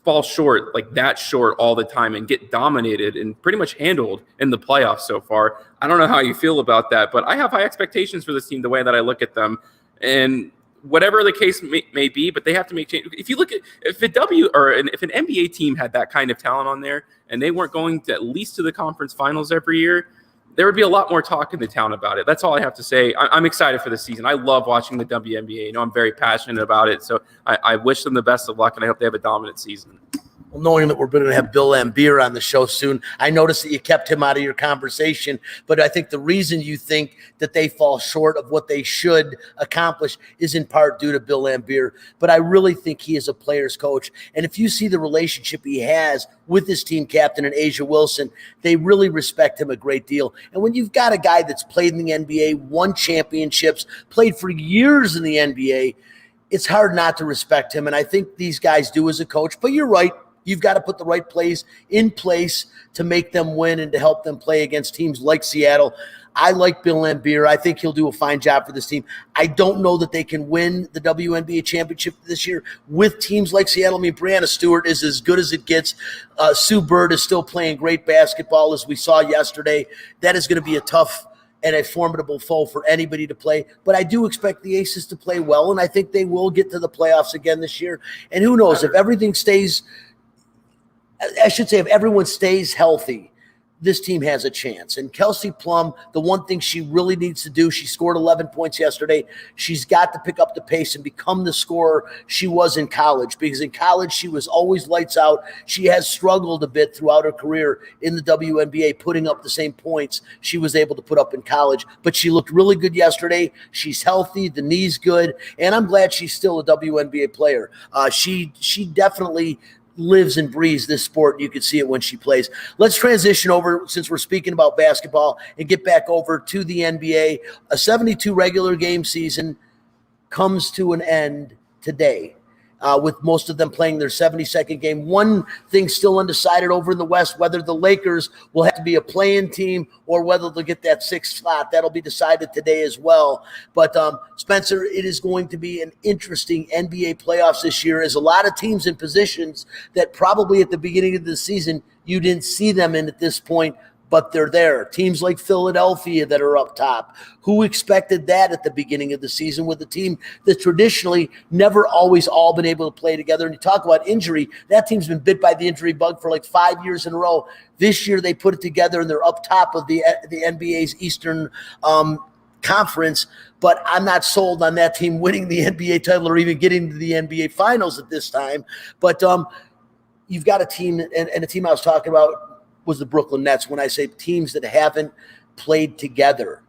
fall short like that short all the time and get dominated and pretty much handled in the playoffs so far. I don't know how you feel about that, but I have high expectations for this team the way that I look at them. And whatever the case may be, but they have to make change. If you look at if an NBA team had that kind of talent on there and they weren't going to at least to the conference finals every year, there would be a lot more talk in the town about it. That's all I have to say. I'm excited for the season. I love watching the WNBA. You know, I'm very passionate about it. So I wish them the best of luck, and I hope they have a dominant season. Well, knowing that we're going to have Bill Laimbeer on the show soon, I noticed that you kept him out of your conversation. But I think the reason you think that they fall short of what they should accomplish is in part due to Bill Laimbeer. But I really think he is a player's coach. And if you see the relationship he has with his team captain and Asia Wilson, they really respect him a great deal. And when you've got a guy that's played in the NBA, won championships, played for years in the NBA, it's hard not to respect him. And I think these guys do as a coach. But you're right. You've got to put the right plays in place to make them win and to help them play against teams like Seattle. I like Bill Laimbeer. I think he'll do a fine job for this team. I don't know that they can win the WNBA championship this year with teams like Seattle. I mean, Brianna Stewart is as good as it gets. Sue Bird is still playing great basketball, as we saw yesterday. That is going to be a tough and a formidable foe for anybody to play. But I do expect the Aces to play well, and I think they will get to the playoffs again this year. And who knows, if everything stays – I should say if everyone stays healthy, this team has a chance. And Kelsey Plum, the one thing she really needs to do, she scored 11 points yesterday. She's got to pick up the pace and become the scorer she was in college, because in college she was always lights out. She has struggled a bit throughout her career in the WNBA, putting up the same points she was able to put up in college. But she looked really good yesterday. She's healthy. The knee's good. And I'm glad she's still a WNBA player. She definitely lives and breathes this sport. You can see it when she plays. Let's transition over, since we're speaking about basketball, and get back over to the NBA. A 72 regular game season comes to an end today, with most of them playing their 72nd game. One thing still undecided over in the West, whether the Lakers will have to be a play-in team or whether they'll get that sixth slot. That'll be decided today as well. But Spencer, it is going to be an interesting NBA playoffs this year, as a lot of teams in positions that probably at the beginning of the season you didn't see them in at this point, but they're there. Teams like Philadelphia that are up top. Who expected that at the beginning of the season with a team that traditionally never always all been able to play together? And you talk about injury, that team's been bit by the injury bug for like 5 years in a row. This year they put it together and they're up top of the NBA's Eastern Conference, but I'm not sold on that team winning the NBA title or even getting to the NBA Finals at this time. But you've got a team, and a team I was talking about was the Brooklyn Nets. When I say teams that haven't played together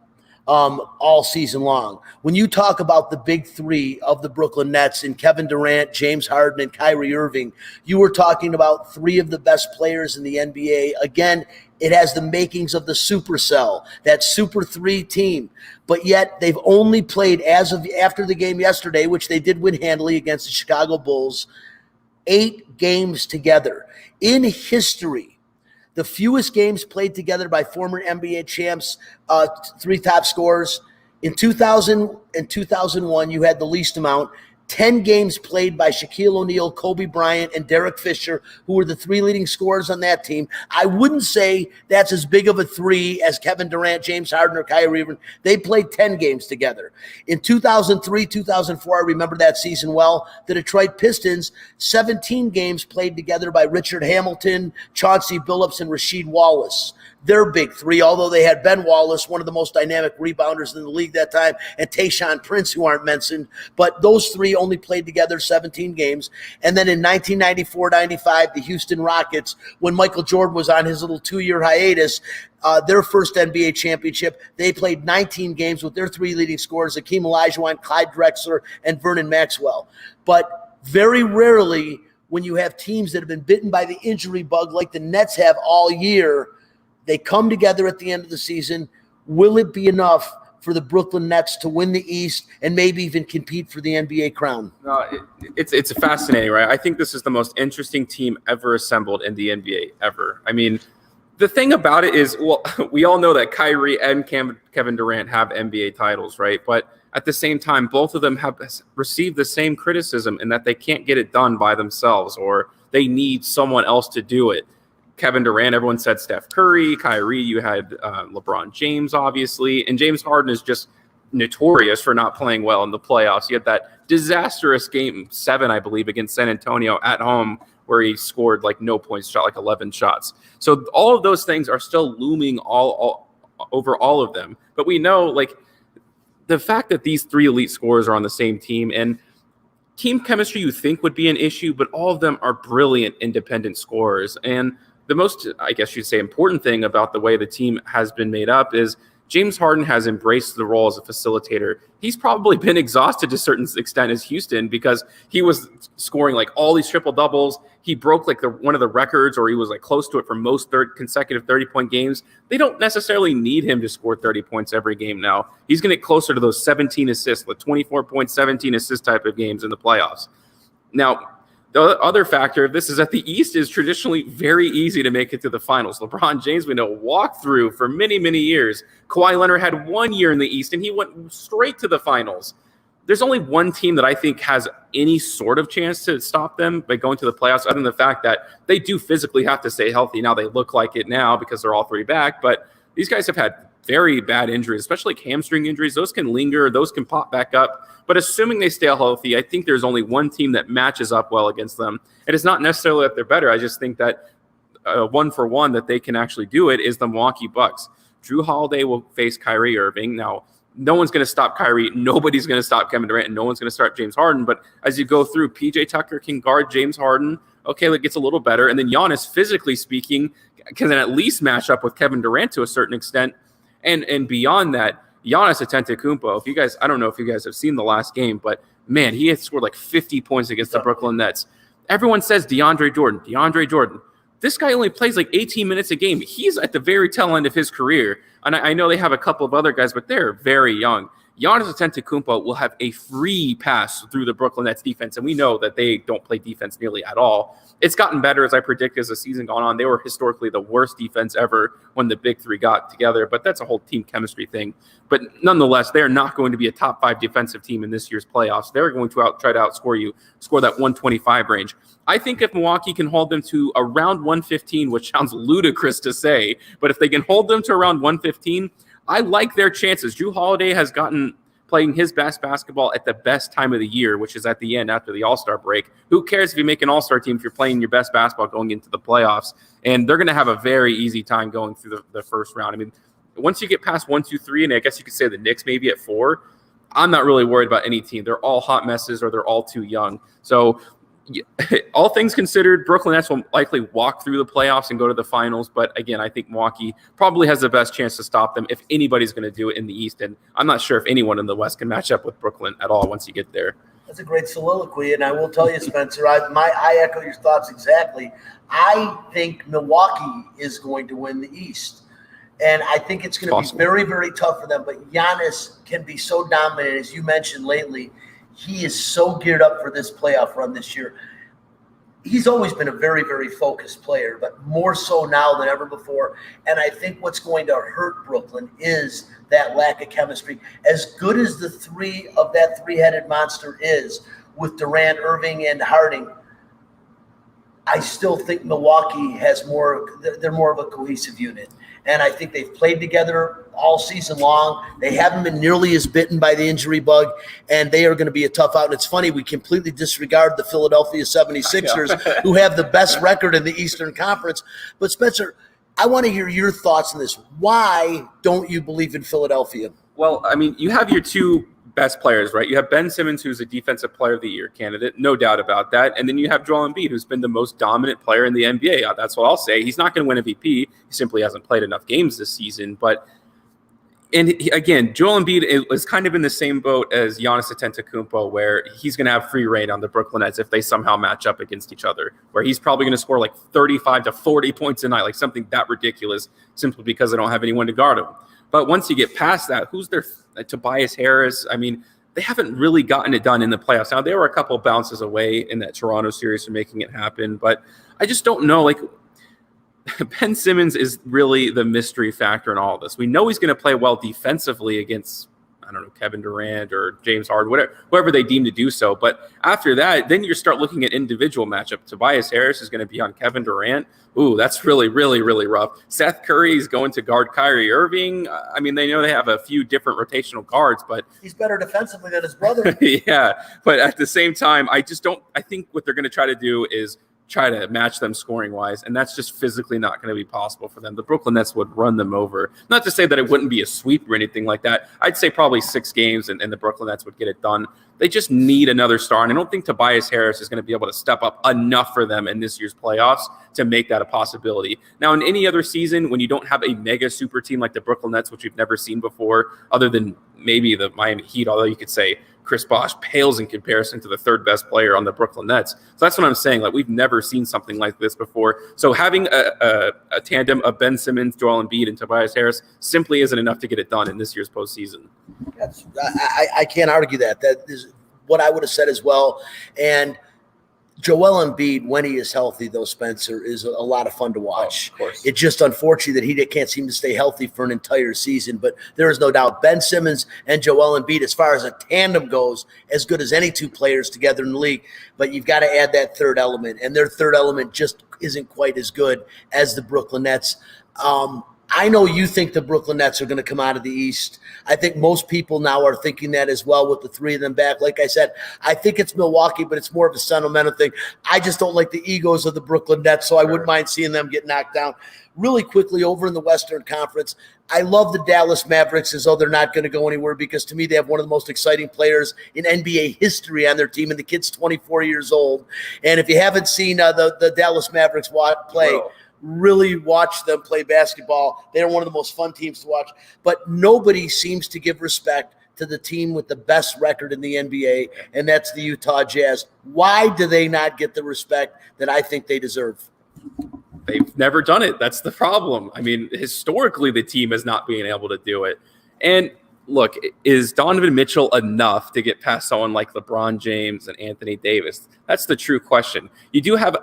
all season long, when you talk about the big three of the Brooklyn Nets and Kevin Durant, James Harden, and Kyrie Irving, you were talking about three of the best players in the NBA. Again, it has the makings of the supercell, that super three team, but yet they've only played, as of after the game yesterday, which they did win handily against the Chicago Bulls, 8 games together. In history, the fewest games played together by former NBA champs, 3 top scorers. In 2000 and 2001, you had the least amount. 10 games played by Shaquille O'Neal, Kobe Bryant, and Derek Fisher, who were the 3 leading scorers on that team. I wouldn't say that's as big of a 3 as Kevin Durant, James Harden, or Kyrie Irving. They played 10 games together. In 2003, 2004, I remember that season well, the Detroit Pistons, 17 games played together by Richard Hamilton, Chauncey Billups, and Rasheed Wallace. Their big 3, although they had Ben Wallace, one of the most dynamic rebounders in the league that time, and Tayshaun Prince, who aren't mentioned. But those 3 only played together 17 games. And then in 1994-95, the Houston Rockets, when Michael Jordan was on his little 2-year hiatus, their first NBA championship, they played 19 games with their 3 leading scorers, Hakeem Olajuwon, Clyde Drexler, and Vernon Maxwell. But very rarely, when you have teams that have been bitten by the injury bug like the Nets have all year, they come together at the end of the season. Will it be enough for the Brooklyn Nets to win the East and maybe even compete for the NBA crown? No, it's fascinating, right? I think this is the most interesting team ever assembled in the NBA ever. I mean, the thing about it is, well, we all know that Kyrie and Kevin Durant have NBA titles, right? But at the same time, both of them have received the same criticism in that they can't get it done by themselves, or they need someone else to do it. Kevin Durant, everyone said Steph Curry. Kyrie, you had LeBron James, obviously. And James Harden is just notorious for not playing well in the playoffs. He had that disastrous game 7, I believe, against San Antonio at home, where he scored like no points, shot like 11 shots. So all of those things are still looming all over all of them. But we know, like, the fact that these 3 elite scorers are on the same team, and team chemistry you think would be an issue, but all of them are brilliant independent scorers. And the most, I guess you'd say, important thing about the way the team has been made up is James Harden has embraced the role as a facilitator. He's probably been exhausted to a certain extent as Houston, because he was scoring like all these triple doubles. He broke like one of the records, or he was like close to it for most consecutive 30-point games. They don't necessarily need him to score 30 points every game now. He's going to get closer to those 17 assists, the 24 point, 17 assist type of games in the playoffs. Now, the other factor of this is that the East is traditionally very easy to make it to the finals. LeBron James, we know, walked through for many, many years. Kawhi Leonard had 1 year in the East, and he went straight to the finals. There's only one team that I think has any sort of chance to stop them by going to the playoffs, other than the fact that they do physically have to stay healthy. Now they look like it now because they're all 3 back, but these guys have had very bad injuries, especially like hamstring injuries. Those can linger, those can pop back up. But assuming they stay healthy, I think there's only one team that matches up well against them. And it's not necessarily that they're better. I just think that 1-for-1 that they can actually do it is the Milwaukee Bucks. Drew Holiday will face Kyrie Irving. Now, no one's going to stop Kyrie. Nobody's going to stop Kevin Durant, and no one's going to start James Harden. But as you go through, PJ Tucker can guard James Harden. Okay, it gets a little better. And then Giannis, physically speaking, can then at least match up with Kevin Durant to a certain extent. And beyond that, Giannis Antetokounmpo, if you guys, I don't know if you guys have seen the last game, but man, he had scored like 50 points against the Brooklyn Nets. Everyone says DeAndre Jordan. This guy only plays like 18 minutes a game. He's at the very tail end of his career. And I know they have a couple of other guys, but they're very young. Giannis Antetokounmpo will have a free pass through the Brooklyn Nets defense, and we know that they don't play defense nearly at all. It's gotten better, as I predict, as the season gone on. They were historically the worst defense ever when the big 3 got together, but that's a whole team chemistry thing. But nonetheless, they're not going to be a top 5 defensive team in this year's playoffs. They're going to try to outscore you, score that 125 range. I think if Milwaukee can hold them to around 115, which sounds ludicrous to say, but if they can hold them to around 115, I like their chances. Drew Holiday has gotten playing his best basketball at the best time of the year, which is at the end after the All-Star break. Who cares if you make an All-Star team if you're playing your best basketball going into the playoffs? And they're going to have a very easy time going through the first round. I mean, once you get past 1, 2, 3, and I guess you could say the Knicks maybe at 4, I'm not really worried about any team. They're all hot messes, or they're all too young. So all things considered, Brooklyn Nets will likely walk through the playoffs and go to the finals. But again, I think Milwaukee probably has the best chance to stop them if anybody's going to do it in the East. And I'm not sure if anyone in the West can match up with Brooklyn at all once you get there. That's a great soliloquy. And I will tell you, Spencer, I echo your thoughts exactly. I think Milwaukee is going to win the East. And I think it's going to be very, very tough for them. But Giannis can be so dominant, as you mentioned lately. He is so geared up for this playoff run this year. He's always been a very, very focused player, but more so now than ever before. And I think what's going to hurt Brooklyn is that lack of chemistry. As good as the 3 of that 3-headed monster is with Durant, Irving, and Harding, I still think Milwaukee has they're more of a cohesive unit. And I think they've played together all season long. They haven't been nearly as bitten by the injury bug, and they are going to be a tough out. And it's funny, we completely disregard the Philadelphia 76ers, who have the best record in the Eastern Conference. But, Spencer, I want to hear your thoughts on this. Why don't you believe in Philadelphia? Well, I mean, you have your 2 best players, right? You have Ben Simmons, who's a Defensive Player of the Year candidate, no doubt about that. And then you have Joel Embiid, who's been the most dominant player in the NBA. That's what I'll say. He's not going to win MVP. He simply hasn't played enough games this season. Again, Joel Embiid is kind of in the same boat as Giannis Antetokounmpo, where he's going to have free reign on the Brooklyn Nets if they somehow match up against each other, where he's probably going to score like 35 to 40 points a night, like something that ridiculous, simply because they don't have anyone to guard him. But once you get past that, who's their Tobias Harris? I mean, they haven't really gotten it done in the playoffs. Now, they were a couple of bounces away in that Toronto series from making it happen, but I just don't know. Like, Ben Simmons is really the mystery factor in all of this. We know he's going to play well defensively against I don't know, Kevin Durant or James Harden, whoever they deem to do so. But after that, then you start looking at individual matchup. Tobias Harris is going to be on Kevin Durant. Ooh, that's really, really, really rough. Seth Curry is going to guard Kyrie Irving. I mean, they know they have a few different rotational guards, but he's better defensively than his brother. Yeah, but at the same time, I think what they're going to try to do is try to match them scoring wise, and that's just physically not going to be possible for them. The Brooklyn Nets would run them over. Not to say that it wouldn't be a sweep or anything like that. I'd say probably 6 games and the Brooklyn Nets would get it done. They just need another star, and I don't think Tobias Harris is going to be able to step up enough for them in this year's playoffs to make that a possibility. Now, in any other season, when you don't have a mega super team like the Brooklyn Nets, which we've never seen before, other than maybe the Miami Heat, although you could say Chris Bosh pales in comparison to the third best player on the Brooklyn Nets. So that's what I'm saying. Like, we've never seen something like this before. So having a tandem of Ben Simmons, Joel Embiid, and Tobias Harris simply isn't enough to get it done in this year's postseason. I can't argue that. That is what I would have said as well. And Joel Embiid, when he is healthy, though, Spencer, is a lot of fun to watch. Oh, of course. It's just unfortunate that he can't seem to stay healthy for an entire season. But there is no doubt Ben Simmons and Joel Embiid, as far as a tandem goes, as good as any 2 players together in the league. But you've got to add that third element, and their third element just isn't quite as good as the Brooklyn Nets. I know you think the Brooklyn Nets are going to come out of the East. I think most people now are thinking that as well with the 3 of them back. Like I said, I think it's Milwaukee, but it's more of a sentimental thing. I just don't like the egos of the Brooklyn Nets, so I wouldn't mind seeing them get knocked down. Really quickly, over in the Western Conference, I love the Dallas Mavericks, as though they're not going to go anywhere, because to me they have one of the most exciting players in NBA history on their team, and the kid's 24 years old. And if you haven't seen the Dallas Mavericks play, really watch them play basketball. They're one of the most fun teams to watch. But nobody seems to give respect to the team with the best record in the NBA, and that's the Utah Jazz. Why do they not get the respect that I think they deserve? They've never done it. That's the problem. I mean, historically, the team has not been able to do it. And look, is Donovan Mitchell enough to get past someone like LeBron James and Anthony Davis? That's the true question. You do have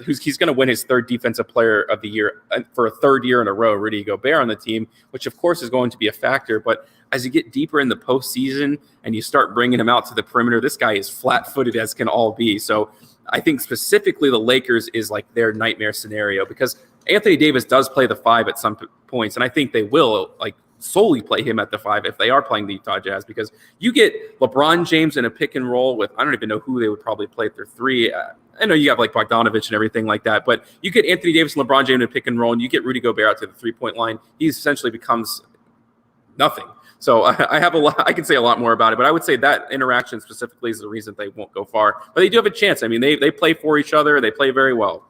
he's going to win his 3rd Defensive Player of the Year for a 3rd year in a row, Rudy Gobert on the team, which of course is going to be a factor. But as you get deeper in the postseason and you start bringing him out to the perimeter, this guy is flat-footed as can all be. So I think specifically the Lakers is like their nightmare scenario, because Anthony Davis does play the 5 at some points, and I think they will solely play him at the 5 if they are playing the Utah Jazz, because you get LeBron James in a pick and roll with, I don't even know who they would probably play at their 3. I know you have like Bogdanovich and everything like that, but you get Anthony Davis and LeBron James in a pick and roll, and you get Rudy Gobert out to the 3-point line. He essentially becomes nothing. So I have a lot. I can say a lot more about it, but I would say that interaction specifically is the reason they won't go far. But they do have a chance. I mean, they play for each other. They play very well.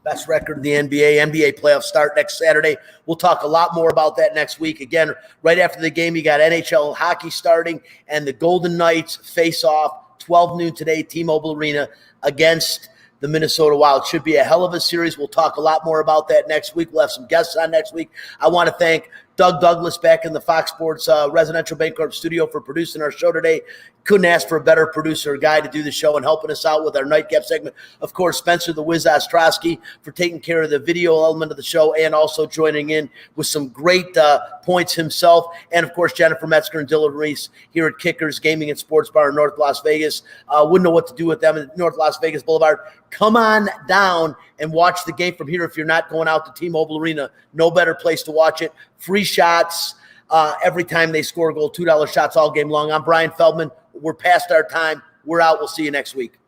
Best record in the NBA. NBA playoffs start next Saturday. We'll talk a lot more about that next week. Again, right after the game, you got NHL hockey starting, and the Golden Knights face off 12 noon today, T-Mobile Arena, against the Minnesota Wild. Should be a hell of a series. We'll talk a lot more about that next week. We'll have some guests on next week. I want to thank Doug Douglas back in the Fox Sports Residential Bancorp studio for producing our show today. Couldn't ask for a better producer or guy to do the show and helping us out with our nightcap segment. Of course, Spencer the Wiz Ostrowski for taking care of the video element of the show and also joining in with some great points himself. And, of course, Jennifer Metzger and Dylan Reese here at Kickers Gaming and Sports Bar in North Las Vegas. Wouldn't know what to do with them at North Las Vegas Boulevard. Come on down and watch the game from here if you're not going out to T-Mobile Arena. No better place to watch it. Free shots every time they score a goal, $2 shots all game long. I'm Brian Feldman. We're past our time. We're out. We'll see you next week.